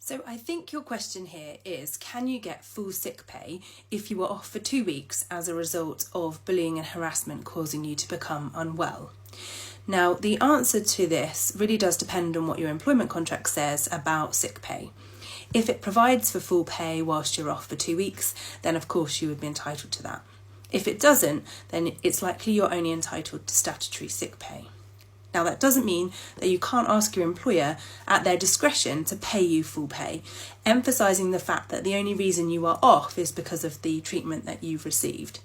So I think your question here is, can you get full sick pay if you were off for 2 weeks as a result of bullying and harassment causing you to become unwell? Now, the answer to this really does depend on what your employment contract says about sick pay. If it provides for full pay whilst you're off for 2 weeks, then of course you would be entitled to that. If it doesn't, then it's likely you're only entitled to statutory sick pay. Now, that doesn't mean that you can't ask your employer at their discretion to pay you full pay, emphasising the fact that the only reason you are off is because of the treatment that you've received.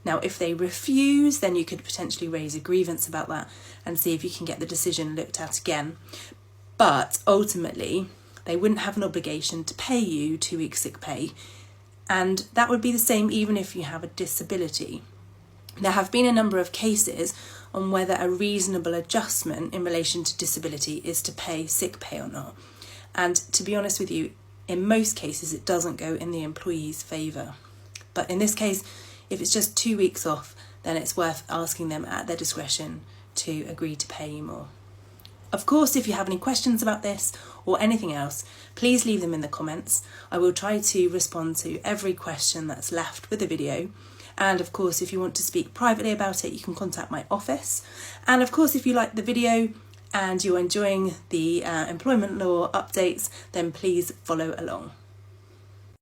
Now, if they refuse, then you could potentially raise a grievance about that and see if you can get the decision looked at again. But ultimately, they wouldn't have an obligation to pay you 2 weeks sick pay, and that would be the same even if you have a disability. There have been a number of cases on whether a reasonable adjustment in relation to disability is to pay sick pay or not. And to be honest with you, in most cases it doesn't go in the employee's favour. But in this case, if it's just 2 weeks off, then it's worth asking them at their discretion to agree to pay you more. Of course, if you have any questions about this or anything else, please leave them in the comments. I will try to respond to every question that's left with the video. And of course, if you want to speak privately about it, you can contact my office. And of course, if you like the video and you're enjoying the employment law updates, then please follow along.